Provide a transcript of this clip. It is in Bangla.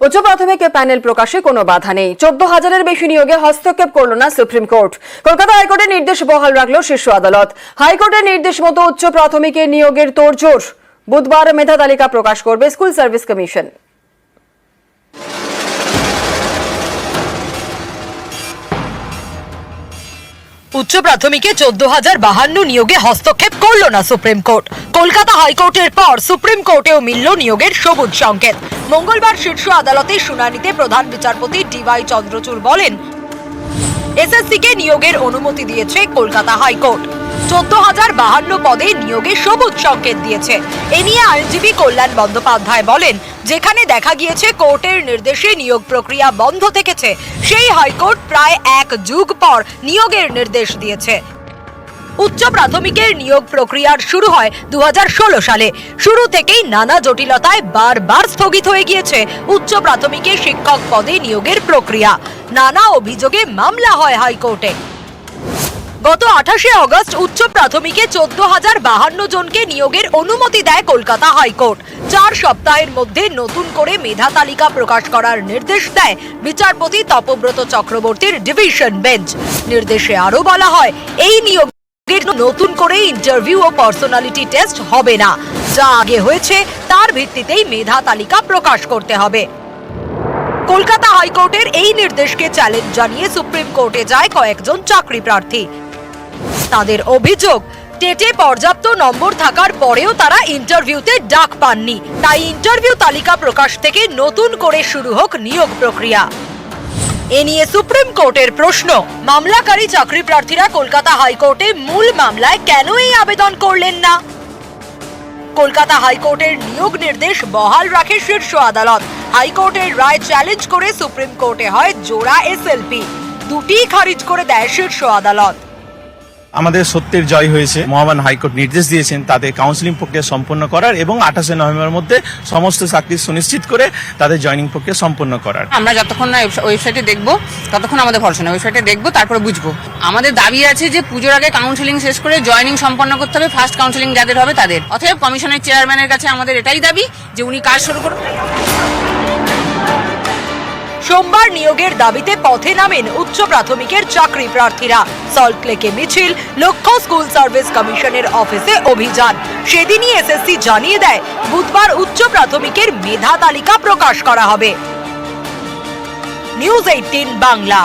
উচ্চ প্রাথমিক প্যানেল প্রকাশে কোনো বাধা নেই। 14,000-এর বেশি নিয়োগে হস্তক্ষেপ করল না সুপ্রিম কোর্ট। কলকাতা হাইকোর্টের নির্দেশ বহাল রাখল শীর্ষ আদালত। হাইকোর্টের নির্দেশ মতো উচ্চ প্রাথমিকের নিয়োগের তোড়জোড়। বুধবার মেধা তালিকা প্রকাশ করবে স্কুল সার্ভিস কমিশন। উচ্চ প্রাথমিকে 14,052 নিয়োগে হস্তক্ষেপ করল না সুপ্রিম কোর্ট। কলকাতা হাইকোর্টের পর সুপ্রিম কোর্টেও মিলল নিয়োগের সবুজ সংকেত। মঙ্গলবার শীর্ষ আদালতে শুনানিতে প্রধান বিচারপতি ডিওয়াই চন্দ্রচূড় বলেন, এসএসসি-কে নিয়োগের অনুমতি দিয়েছে কলকাতা হাইকোর্ট। 14,052 পদে নিয়োগে সবুজ সংকেত দিয়েছে। এ নিয়ে আইনজীবী কল্যাণ বন্দ্যোপাধ্যায় বলেন, যেখানে দেখা গিয়েছে কোর্টের নির্দেশে নিয়োগ প্রক্রিয়া বন্ধ থেকেছে, সেই হাইকোর্ট প্রায় 1 যুগ পর নিয়োগের নির্দেশ দিয়েছে। উচ্চ প্রাথমিকের নিয়োগ প্রক্রিয়ার শুরু হয় 2016 সালে। শুরু থেকেই নানা জটিলতায় বারবার স্থগিত হয়ে গিয়েছে উচ্চ প্রাথমিকের শিক্ষক পদে নিয়োগের প্রক্রিয়া। নানা অভিযোগে মামলা হয় হাইকোর্টে। গত 28 আগস্ট উচ্চ প্রাথমিকে 14,052 জনকে নিয়োগের অনুমতি দেয় কলকাতা হাইকোর্ট। 4 সপ্তাহের মধ্যে নতুন করে মেধা তালিকা প্রকাশ করার নির্দেশ দেয় বিচারপতি তপব্রত চক্রবর্তীর ডিভিশন বেঞ্চ। নির্দেশে আরো বলা হয়, এই নিয়োগের নতুন করে ইন্টারভিউ ও পার্সোনালিটি টেস্ট হবে না। যা আগে হয়েছে তার ভিত্তিতেই মেধা তালিকা প্রকাশ করতে হবে। কলকাতা হাইকোর্টের এই নির্দেশকে চ্যালেঞ্জ জানিয়ে সুপ্রিম কোর্টে যায় কয়েকজন চাকরি প্রার্থী। তাদের অভিযোগ, টেটে পর্যাপ্ত নম্বর থাকার পরেও তারা ইন্টারভিউতে ডাক পাননি। তাই ইন্টারভিউ তালিকা প্রকাশ থেকে নতুন করে শুরু হোক নিয়োগ প্রক্রিয়া। এ নিয়ে সুপ্রিম কোর্টের প্রশ্ন, মামলাকারী চাকরি প্রার্থীরা কলকাতা হাইকোর্টে মূল মামলায় কেন এই আবেদন করলেন না? কলকাতা হাইকোর্টের নিয়োগ নির্দেশ বহাল রাখে শীর্ষ আদালত। হাইকোর্টের রায় চ্যালেঞ্জ করে সুপ্রিম কোর্টে হয় জোড়া এসএলপি। দুটিই খারিজ করে দেয় শীর্ষ আদালত। আমাদের সত্যের জয় হয়েছে। মহামান্য হাইকোর্ট নির্দেশ দিয়েছেন তাদের কাউন্সিলিং প্রক্রিয়া সম্পন্ন করার এবং 28 নভেম্বরের মধ্যে সমস্ত চাকরি সুনিশ্চিত করে তাদের জয়েনিং প্রক্রিয়া সম্পন্ন করার। আমরা যতক্ষণ না ওয়েবসাইটে দেখবো ততক্ষণ আমাদের ভরসা নেই। ওয়েবসাইটে দেখবো, তারপরে বুঝবো। আমাদের দাবি আছে যে পুজোর আগে কাউন্সিলিং শেষ করে জয়েনিং সম্পন্ন করতে হবে। ফার্স্ট কাউন্সিলিং যাদের হবে তাদের। অতএব কমিশনের চেয়ারম্যানের কাছে আমাদের এটাই দাবি যে উনি কাজ শুরু করুন। সোমবার নিয়োগের দাবিতে পথে নামেন উচ্চ প্রাথমিকের চাকরি প্রার্থীরা। সল্টলেকে মিছিল, লক্ষ্য স্কুল সার্ভিস কমিশনের অফিসে অভিযান। সেদিনই এসএসসি জানিয়ে দেয়, বুধবার উচ্চ প্রাথমিকের মেধা তালিকা প্রকাশ করা হবে। নিউজ 18 বাংলা।